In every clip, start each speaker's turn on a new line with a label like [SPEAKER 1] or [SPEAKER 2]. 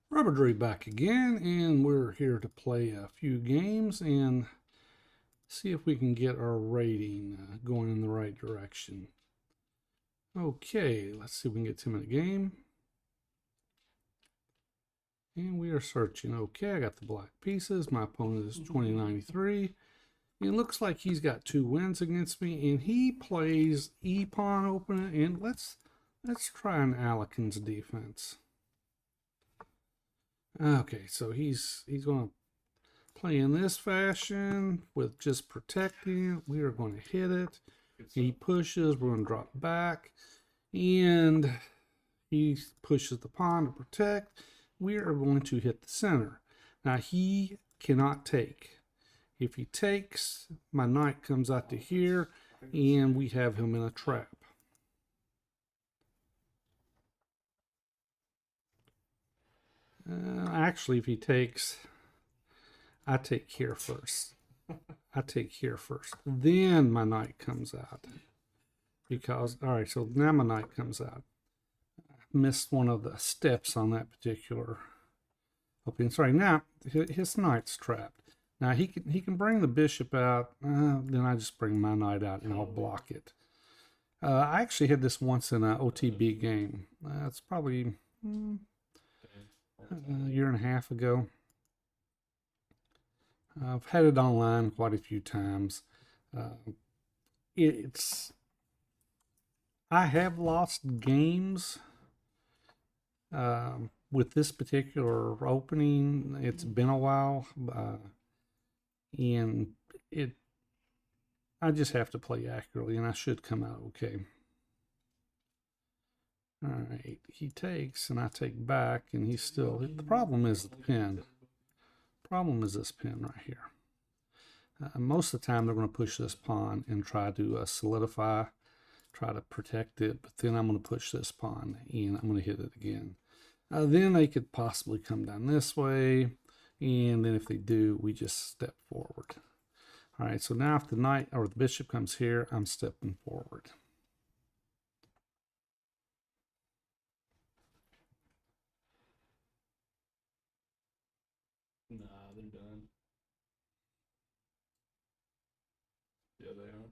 [SPEAKER 1] Rubber back again, and we're here to play a few games and see if we can get our rating going in the right direction. Okay, let's see if we can get 2-minute game. And we are searching. Okay, I got the black pieces. My opponent is 2093. It looks like he's got 2 wins against me, and he plays E-Pawn opening. And let's try an Aлекhine's defense. Okay, so he's going to play in this fashion with just protecting. We are going to hit it. He pushes. We're going to drop back, and he pushes the pawn to protect. We are going to hit the center. Now he cannot take. If he takes, my knight comes out to here, and we have him in a trap. Actually, if he takes, I take here first. I take here first. Then my knight comes out. Because, all right, so now my knight comes out. I missed one of the steps on that particular opening. Sorry, now his knight's trapped. Now he can bring the bishop out. Then I just bring my knight out and I'll block it. I actually had this once in an OTB game. It's probably a year and a half ago. I've had it online quite a few times. I have lost games with this particular opening. It's been a while, and I just have to play accurately, and I should come out okay. All right, he takes, and I take back, and he's still. The problem is the pin. Problem is this pin right here. Most of the time, they're going to push this pawn and try to solidify, try to protect it, but then I'm going to push this pawn, and I'm going to hit it again. Then they could possibly come down this way, and then if they do, we just step forward. All right, so now if the knight or the bishop comes here, I'm stepping forward.
[SPEAKER 2] Nah, they're done. Yeah, they are.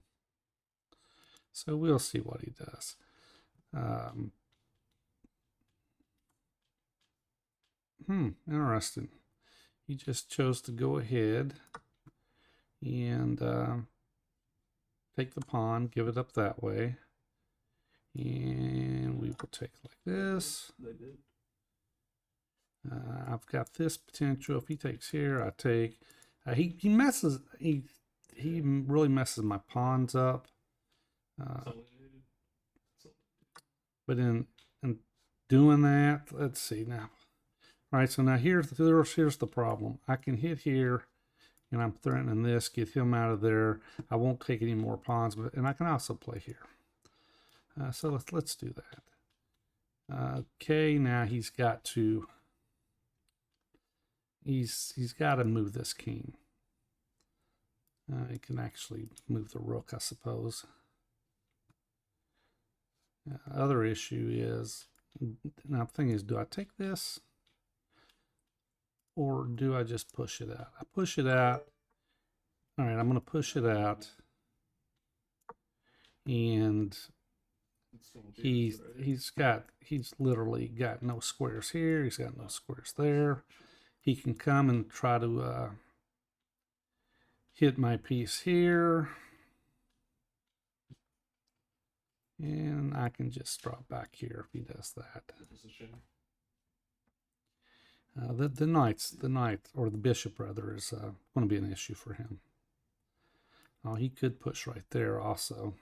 [SPEAKER 1] So we'll see what he does. Interesting. He just chose to go ahead and take the pawn, give it up that way. And we will take it like this.
[SPEAKER 2] They did.
[SPEAKER 1] I've got this potential. If he takes here, I take. He messes. He really messes my pawns up. But in doing that, let's see now. All right, so now here's the problem. I can hit here, and I'm threatening this, get him out of there. I won't take any more pawns, and I can also play here. So let's do that. Okay, now he's got to. He's got to move this king. He can actually move the rook, I suppose. Other issue is, now the thing is, do I take this? Or do I just push it out? I push it out. All right, I'm going to push it out. And he's literally got no squares here. He's got no squares there. He can come and try to hit my piece here. And I can just drop back here if he does that. The knight, or the bishop rather, is going to be an issue for him. Oh, he could push right there also.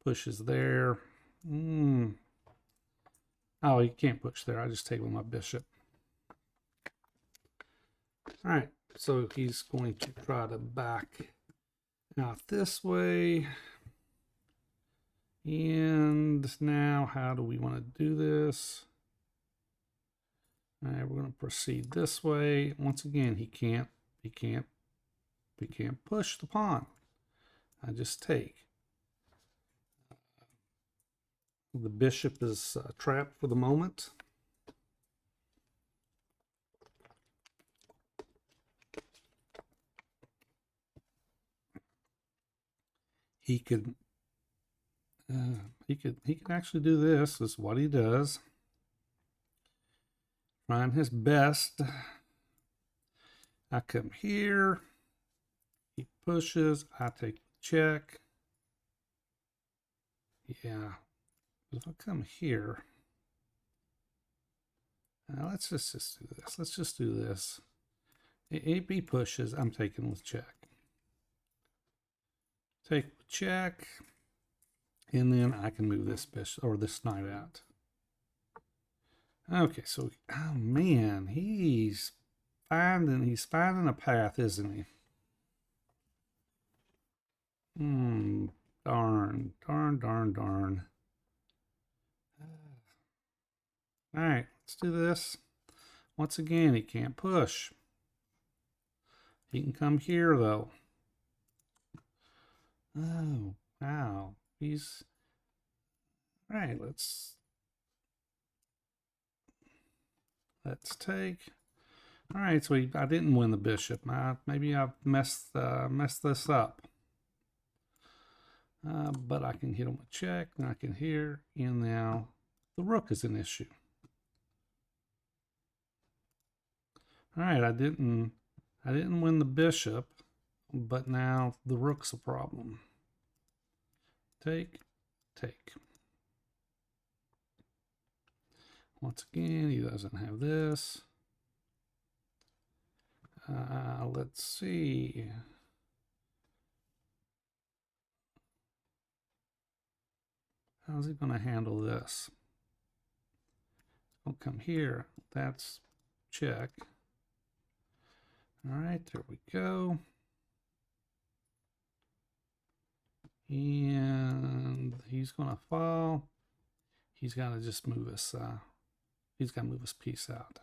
[SPEAKER 1] Pushes there. Oh, he can't push there. I just take with my bishop. All right, so he's going to try to back out this way. And now, how do we want to do this? All right, we're going to proceed this way. Once again, he can't push the pawn. I just take. The bishop is trapped for the moment. he could he could actually do this. Is what he does. Trying his best. I come here. He pushes. I take the check. Yeah. If I come here, let's just do this. Let's just do this. If he pushes, I'm taking the check. Take the check, and then I can move this bishop or this knight out. Okay, so oh man, he's finding a path, isn't he? Darn. All right, let's do this. Once again, he can't push. He can come here though. Oh, wow. He's all right. Let's take. All right, so I didn't win the bishop. Maybe I've messed this up. But I can hit him with check, and I can here, and now the rook is an issue. All right, I didn't win the bishop, but now the rook's a problem. Take. Once again, he doesn't have this. Let's see. How's he going to handle this? I'll come here. That's check. All right, there we go. And he's going to fall. He's got to just move his. He's got to move his piece out.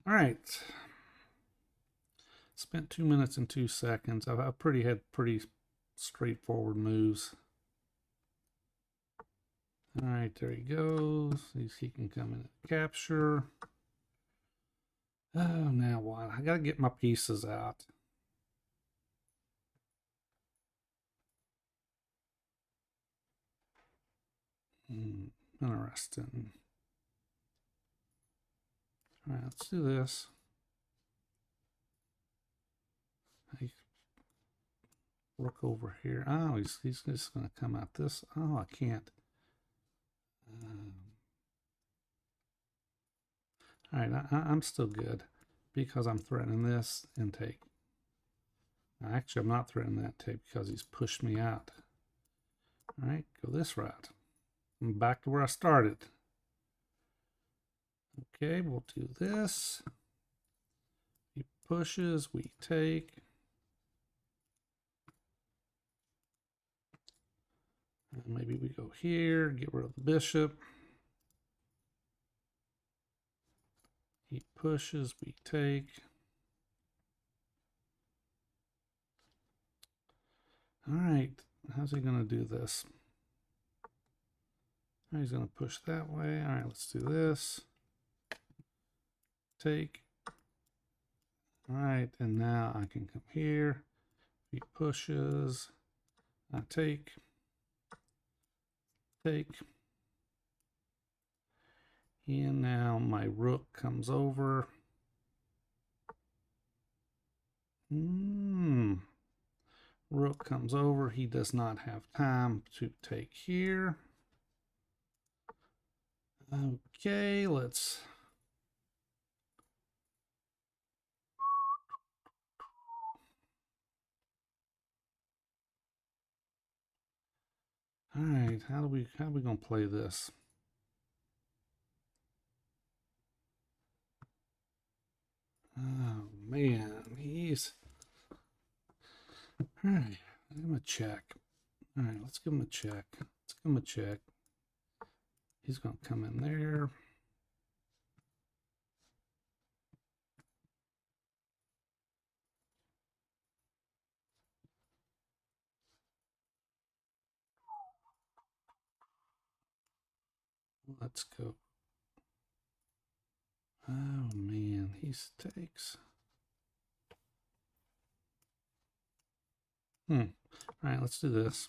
[SPEAKER 1] All right. Spent 2 minutes and 2 seconds. I've had pretty straightforward moves. All right, there he goes. He can come in and capture. Oh, now what? I got to get my pieces out. Interesting. All right, let's do this. Rook over here. Oh, he's just going to come out this. Oh, I can't. All right, I'm still good because I'm threatening this and take. Actually, I'm not threatening that take because he's pushed me out. All right, go this route. I'm back to where I started. Okay, we'll do this. He pushes, we take. And maybe we go here, get rid of the bishop. He pushes, we take. All right, how's he going to do this? He's going to push that way. All right, let's do this. Take. All right, and now I can come here. He pushes. I take. And now my rook comes over. Rook comes over. He does not have time to take here. Okay, let's. All right, how are we gonna play this? Oh man, he's all right. Give him a check. All right, let's give him a check. Let's give him a check. He's gonna come in there. Let's go. Oh man, he takes. All right, let's do this.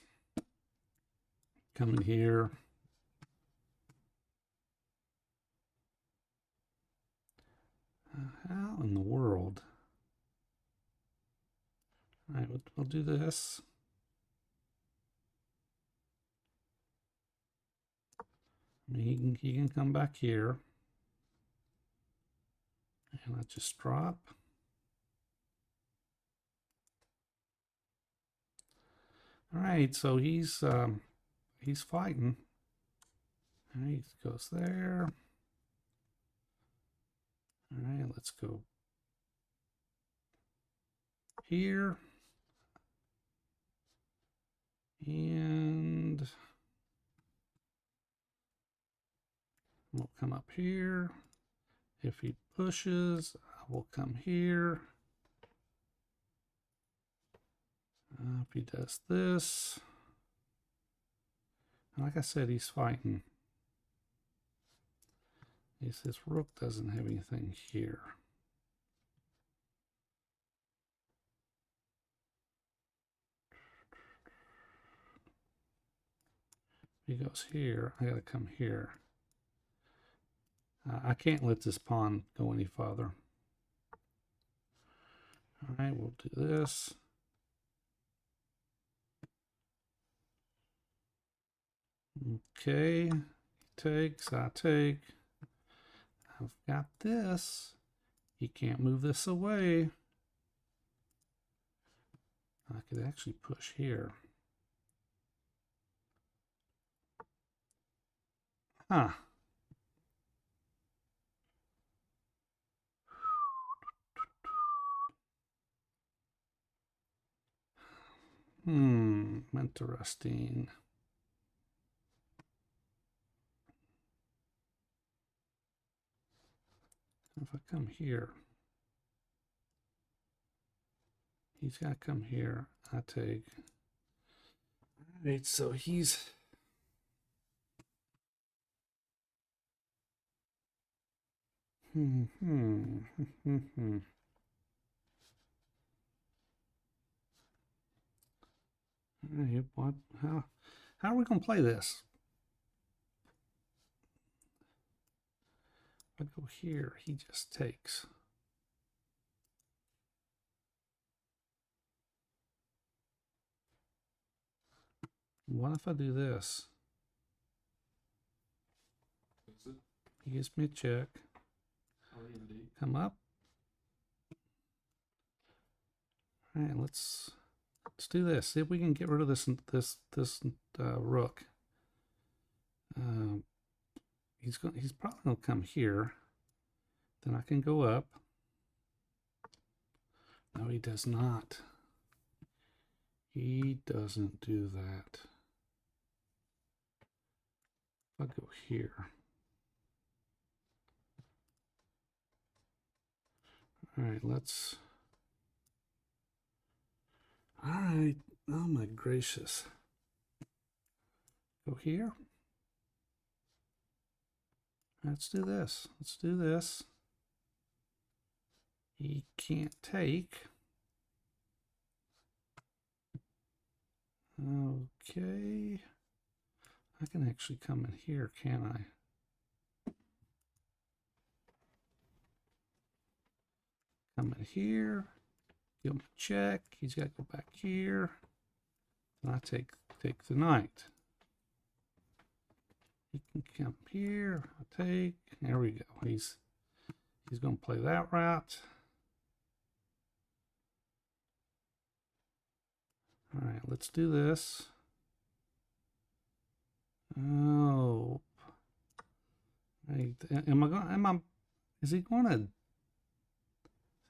[SPEAKER 1] Come in here. How in the world? All right, we'll do this. I mean, he can come back here. And let's just drop. All right, so he's fighting. All right, he goes there. All right, let's go here. And we'll come up here. If he pushes, I will come here. If he does this, like I said, he's fighting. He says rook doesn't have anything here. If he goes here, I gotta come here. I can't let this pawn go any farther. All right, we'll do this. Okay, he takes, I take. I've got this. He can't move this away. I could actually push here. Huh. Interesting. If I come here, he's got to come here. I take. All right, so he's. What? How are we gonna play this? If I go here, he just takes. What if I do this? He gives me a check. Come up. All right, let's do this. See if we can get rid of this rook. He's probably gonna come here. Then I can go up. No, he does not. He doesn't do that. If I go here. All right, let's. All right. Oh my gracious. Go here. Let's do this. Let's do this. He can't take. Okay. I can actually come in here, can I? Come in here. Give him a check. He's got to go back here. And I take the knight. He can come here. I take. There we go. He's going to play that route. All right, let's do this. Oh. Is he going to?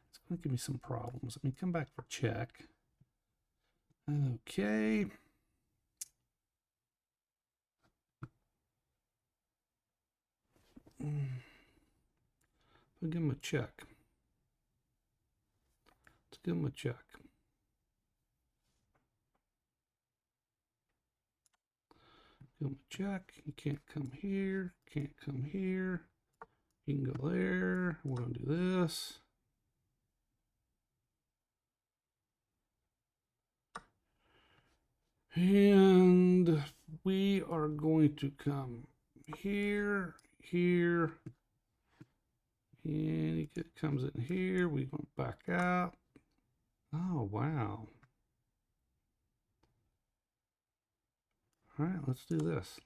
[SPEAKER 1] It's going to give me some problems. Let me come back for check. Okay. I'll give him a check. Let's give him a check. Give him a check. He can't come here. Can't come here. He can go there. We're going to do this. And we are going to come here, here, and it comes in here. We went back out. Oh, wow. All right, let's do this.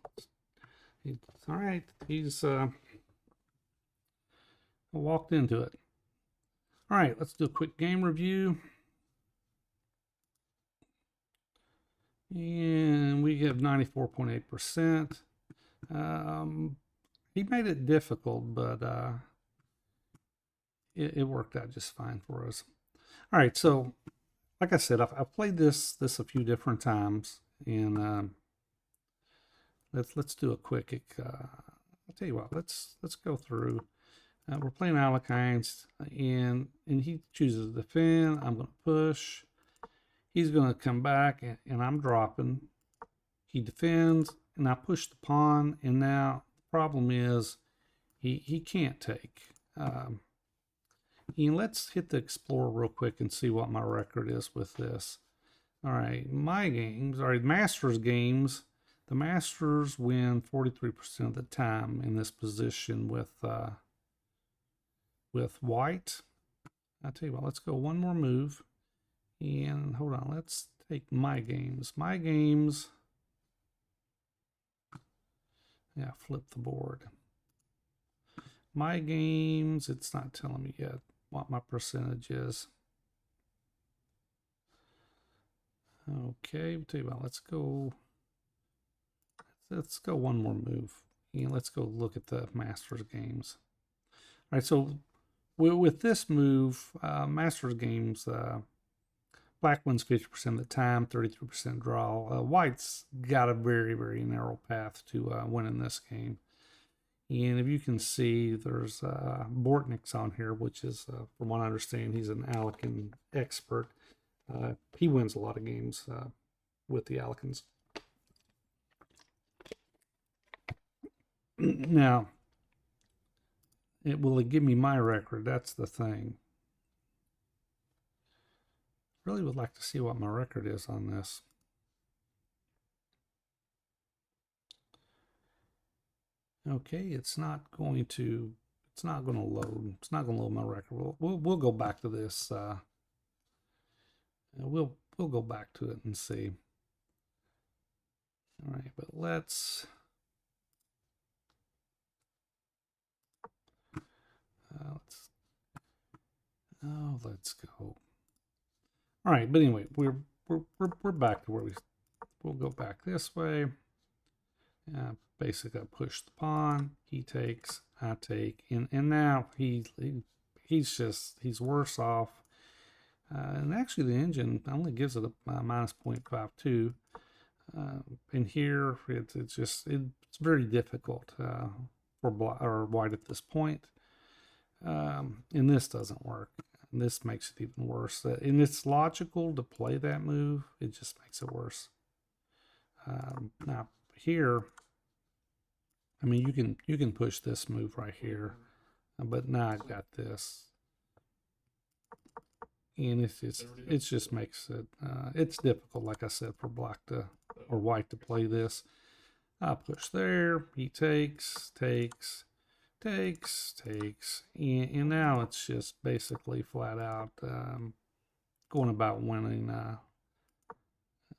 [SPEAKER 1] All right, he's walked into it. All right, let's do a quick game review. And we have 94.8%. He made it difficult, but it worked out just fine for us. All right, so like I said, I've played this a few different times, and let's do a quick. I'll tell you what. Let's go through. We're playing Alekhine, and he chooses to defend. I'm going to push. He's going to come back, and I'm dropping. He defends, and I push the pawn, and now the problem is he can't take. And let's hit the Explorer real quick and see what my record is with this. All right, my games, all right, Masters games. The Masters win 43% of the time in this position with white. I'll tell you what, let's go one more move. And hold on, let's take my games. My games. Yeah, flip the board. My games, it's not telling me yet what my percentage is. Okay, I'll tell you what, let's go one more move. And let's go look at the Masters games. All right, so with this move, Masters games, black wins 50% of the time, 33% draw. White's got a very, very narrow path to winning this game. And if you can see, there's Bortnick's on here, which is, from what I understand, he's an Alekhine expert. He wins a lot of games with the Alekhines. Now, will it give me my record? That's the thing. Really would like to see what my record is on this. Okay, it's not going to load. It's not going to load my record. We'll go back to this. We'll go back to it and see. All right, but let's let's go. All right, but anyway, we're back to where we'll go back this way. Basically, I push the pawn. He takes. I take. And now he's worse off. And actually, the engine only gives it a minus 0.52. And here it's very difficult for white at this point. And this doesn't work. And this makes it even worse. And it's logical to play that move. It just makes it worse. Now here, I mean, you can push this move right here, but now I've got this, and it just makes it it's difficult, like I said, for white to play this. I push there. He takes, and now it's just basically flat out going about winning.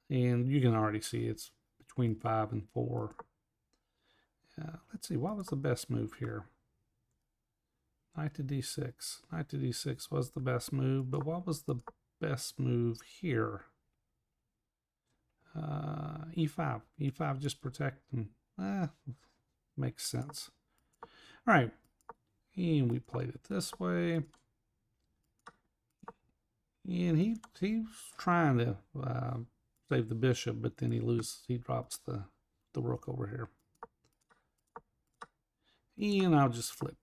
[SPEAKER 1] And you can already see it's between 5 and 4. Let's see, what was the best move here? Knight to d6. Knight to d6 was the best move, but what was the best move here? E5. E5 just protecting. Makes sense. All right, and we played it this way. And he's trying to save the bishop, but then he drops the rook over here. And I'll just click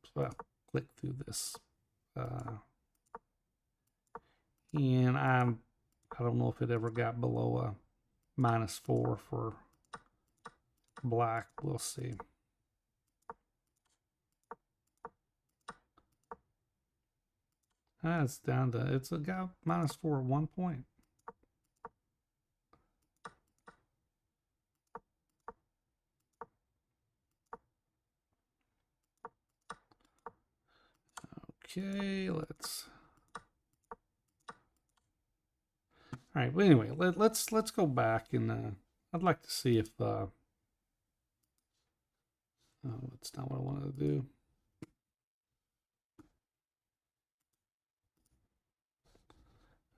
[SPEAKER 1] through this. And I don't know if it ever got below a -4 for black. We'll see. It's down to, got -4 at one point. Okay, let's. All right. Well, anyway, let's go back and I'd like to see if. Oh, that's not what I wanted to do.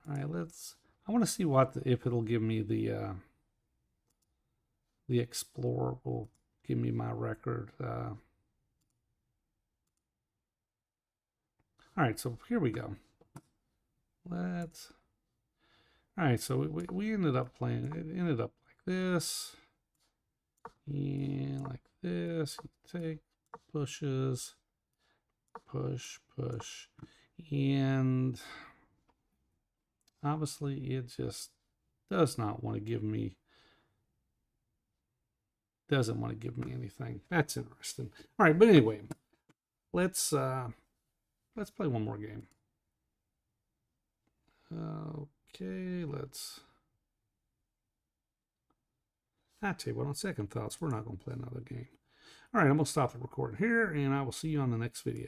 [SPEAKER 1] All right. I want to see if it'll give me the Explorer will give me my record. All right. So here we go. Let's. All right, so we ended up playing. It ended up like this, and like this. You take pushes, push, and obviously it just doesn't want to give me anything. That's interesting. All right, but anyway, let's play one more game. Okay, I tell you what, on second thoughts, we're not going to play another game. All right, I'm going to stop the recording here, and I will see you on the next video.